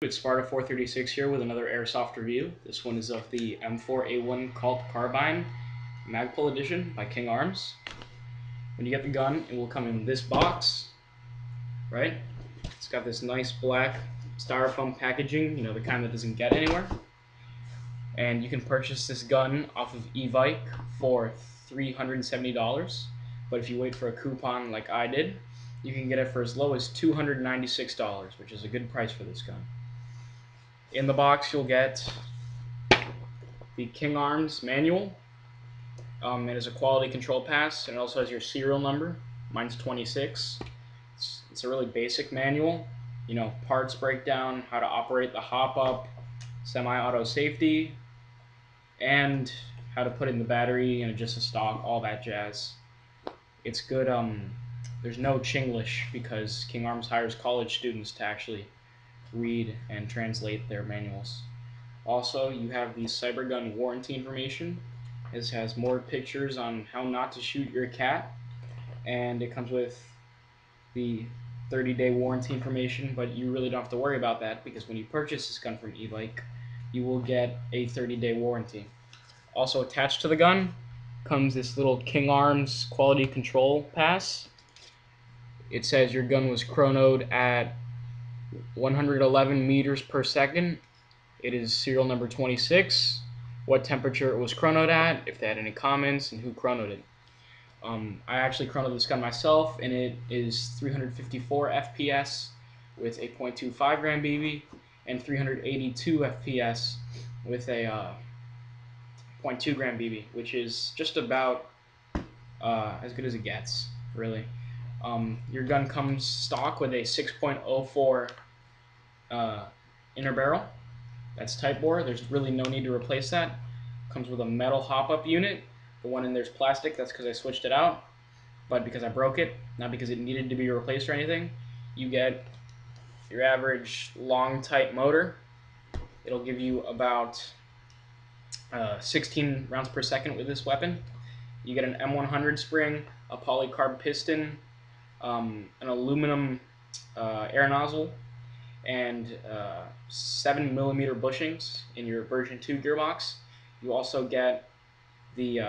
It's Sparta436 here with another airsoft review. This one is of the M4A1 Colt Carbine Magpul Edition by King Arms. When you get the gun, it will come in this box, right? It's got this nice black styrofoam packaging, you know, the kind that doesn't get anywhere. And you can purchase this gun off of eVike for $370. But if you wait for a coupon like I did, you can get it for as low as $296, which is a good price for this gun. In the box, you'll get the King Arms manual. It is a quality control pass, and it also has your serial number. Mine's 26. It's a really basic manual. You know, parts breakdown, how to operate the hop-up, semi-auto safety, and how to put in the battery and adjust the stock, all that jazz. It's good. There's no Chinglish because King Arms hires college students to actually read and translate their manuals. Also, you have the Cybergun warranty information. This has more pictures on how not to shoot your cat, and it comes with the 30-day warranty information, but you really don't have to worry about that because when you purchase this gun from eVike, you will get a 30-day warranty. Also attached to the gun comes this little King Arms quality control pass. It says your gun was chronoed at 111 meters per second. It is serial number 26, what temperature it was chronoed at, if they had any comments, and who chronoed it. I actually chronoed this gun myself, and it is 354 FPS with a .25 gram BB and 382 FPS with a 0.2 gram BB, which is just about as good as it gets, really. Your gun comes stock with a 6.04 inner barrel. That's type bore. There's really no need to replace that. Comes with a metal hop-up unit. The one in there's plastic. That's because I switched it out, but because I broke it, not because it needed to be replaced or anything. You get your average long type motor. It'll give you about 16 rounds per second with this weapon. You get an M100 spring, a polycarb piston, an aluminum air nozzle, and 7mm bushings in your version 2 gearbox. You also get the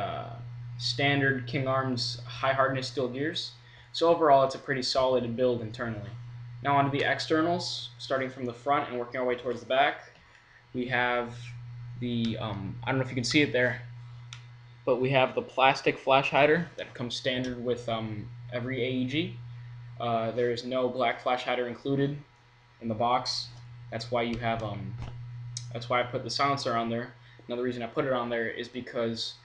standard King Arms high hardness steel gears. So overall, it's a pretty solid build internally. Now onto the externals, starting from the front and working our way towards the back. We have the, I don't know if you can see it there, but we have the plastic flash hider that comes standard with every AEG. There is no black flash hider included in the box. That's why you have that's why I put the silencer on there. Another reason I put it on there is because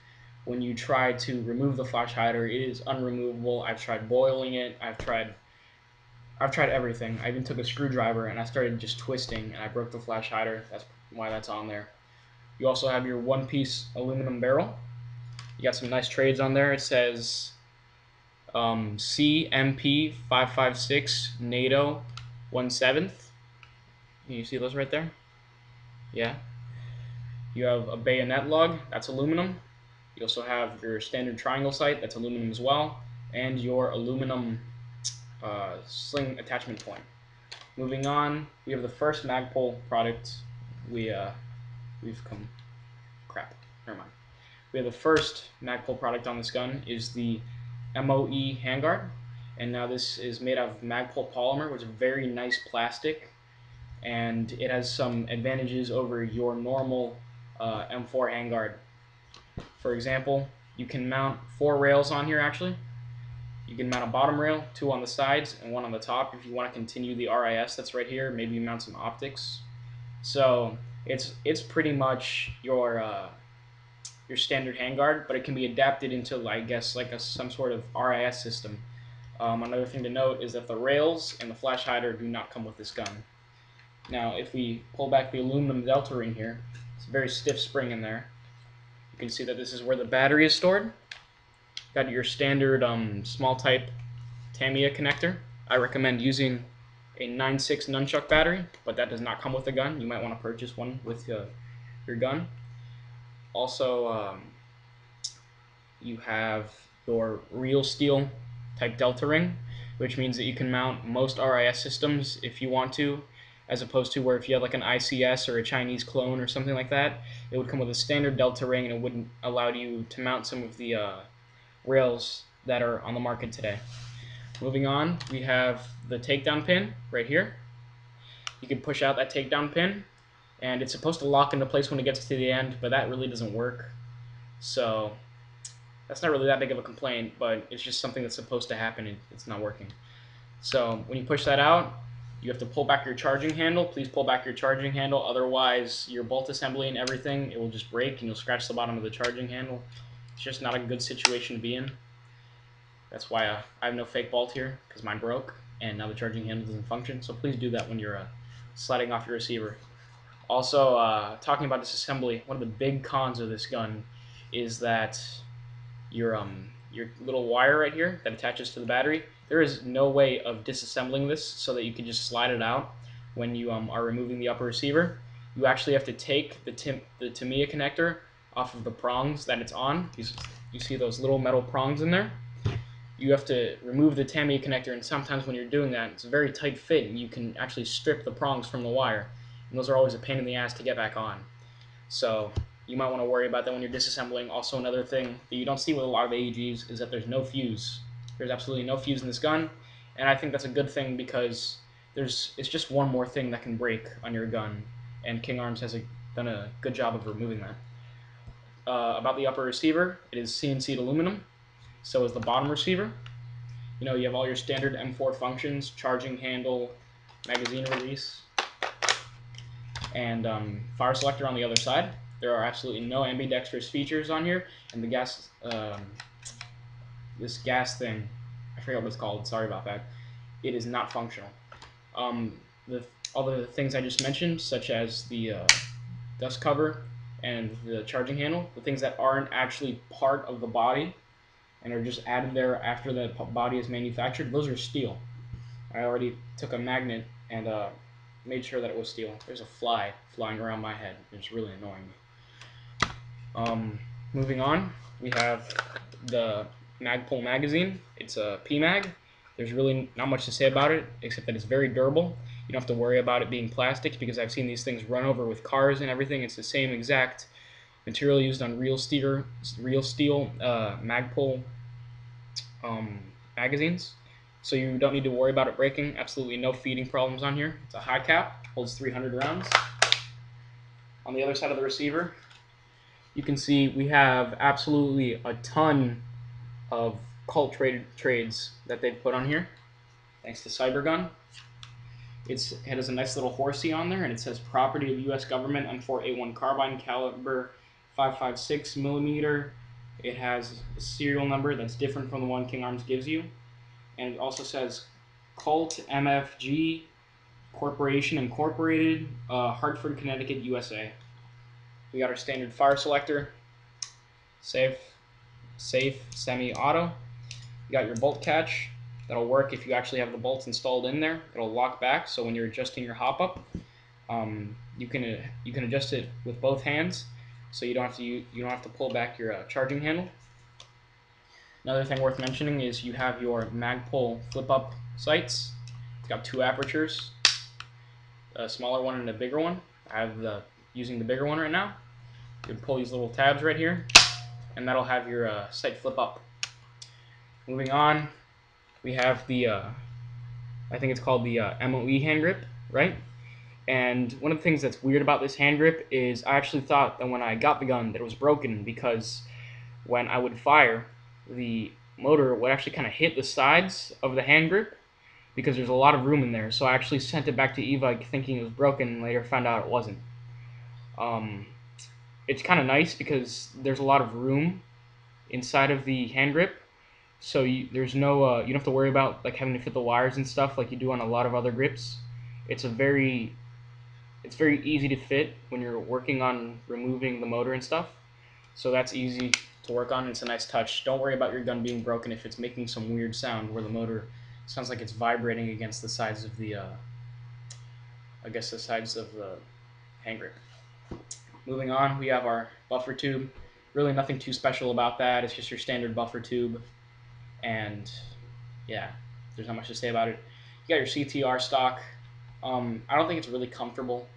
when you try to remove the flash hider, it is unremovable. I've tried boiling it. I've tried everything. I even took a screwdriver and I started just twisting and I broke the flash hider. That's why that's on there. You also have your one-piece aluminum barrel. You got some nice trades on there. It says CMP 556 NATO 1/7. Can you see those right there? Yeah. You have a bayonet lug, that's aluminum. You also have your standard triangle sight, that's aluminum as well, and your aluminum sling attachment point. Moving on, we have the first Magpul product. We have the first Magpul product on this gun is the Moe handguard, and now this is made out of Magpul polymer, which is very nice plastic, and it has some advantages over your normal M4 handguard. For example, you can mount 4 rails on here actually. You can mount a bottom rail, 2 on the sides, and 1 on the top if you want to continue the RIS that's right here. Maybe you mount some optics. So it's pretty much your standard handguard, but it can be adapted into, I guess, like some sort of RIS system. Another thing to note is that the rails and the flash hider do not come with this gun. Now, if we pull back the aluminum delta ring here, it's a very stiff spring in there. You can see that this is where the battery is stored. Got your standard small type Tamiya connector. I recommend using a 9.6 nunchuck battery, but that does not come with the gun. You might want to purchase one with your gun. Also, you have your real steel type delta ring, which means that you can mount most RIS systems if you want to as opposed to where if you had like an ICS or a Chinese clone or something like that, it would come with a standard delta ring and it wouldn't allow you to mount some of the rails that are on the market today. Moving on, we have the takedown pin right here. You can push out that takedown pin, and it's supposed to lock into place when it gets to the end, but that really doesn't work. So that's not really that big of a complaint, but it's just something that's supposed to happen and it's not working. So when you push that out, you have to pull back your charging handle. Please pull back your charging handle, otherwise your bolt assembly and everything, it will just break and you'll scratch the bottom of the charging handle. It's just not a good situation to be in. That's why I have no fake bolt here, because mine broke and now the charging handle doesn't function. So please do that when you're sliding off your receiver. Also, talking about disassembly, one of the big cons of this gun is that your little wire right here that attaches to the battery, there is no way of disassembling this so that you can just slide it out when you are removing the upper receiver. You actually have to take the Tamiya connector off of the prongs that it's on. You see those little metal prongs in there? You have to remove the Tamiya connector, and sometimes when you're doing that, it's a very tight fit and you can actually strip the prongs from the wire. And those are always a pain in the ass to get back on. So you might want to worry about that when you're disassembling. Also, another thing that you don't see with a lot of AEGs is that there's no fuse. There's absolutely no fuse in this gun, and I think that's a good thing because it's just one more thing that can break on your gun, and King Arms has done a good job of removing that. About the upper receiver, it is CNC'd aluminum. So is the bottom receiver. You have all your standard M4 functions: charging handle, magazine release, and fire selector on the other side. There are absolutely no ambidextrous features on here, and the gas, this gas thing, I forget what it's called, sorry about that, it is not functional. All the things I just mentioned, such as the dust cover and the charging handle, the things that aren't actually part of the body and are just added there after the body is manufactured, those are steel. I already took a magnet and made sure that it was steel. There's a fly flying around my head. It's really annoying me. Moving on, we have the Magpul magazine. It's a PMag. There's really not much to say about it, except that it's very durable. You don't have to worry about it being plastic, because I've seen these things run over with cars and everything. It's the same exact material used on real steel Magpul magazines. So you don't need to worry about it breaking. Absolutely no feeding problems on here. It's a hi-cap, holds 300 rounds. On the other side of the receiver, you can see we have absolutely a ton of Colt trades that they've put on here, thanks to Cybergun. It has a nice little horsey on there, and it says property of U.S. government, M4A1 carbine, caliber 5.56 millimeter. It has a serial number that's different from the one King Arms gives you. And it also says Colt MFG Corporation Incorporated, Hartford, Connecticut, USA. We got our standard fire selector, safe, semi-auto. You got your bolt catch. That'll work if you actually have the bolts installed in there. It'll lock back, so when you're adjusting your hop up, you can adjust it with both hands, so you don't have to pull back your charging handle. Another thing worth mentioning is you have your Magpul flip-up sights. It's got two apertures, a smaller one and a bigger one. I'm using the bigger one right now. You can pull these little tabs right here, and that'll have your sight flip up. Moving on, we have the, I think it's called the MOE hand grip, right? And one of the things that's weird about this hand grip is I actually thought that when I got the gun that it was broken, because when I would fire, the motor would actually kind of hit the sides of the hand grip because there's a lot of room in there. So I actually sent it back to Eva thinking it was broken, and later found out it wasn't. It's kind of nice because there's a lot of room inside of the hand grip, so there's no you don't have to worry about like having to fit the wires and stuff like you do on a lot of other grips. It's very easy to fit when you're working on removing the motor and stuff, so that's easy to work on. It's a nice touch. Don't worry about your gun being broken if it's making some weird sound where the motor sounds like it's vibrating against the sides of the the sides of the hand grip. Moving on, we have our buffer tube. Really nothing too special about that. It's just your standard buffer tube, and yeah, there's not much to say about it. You got your CTR stock. I don't think it's really comfortable.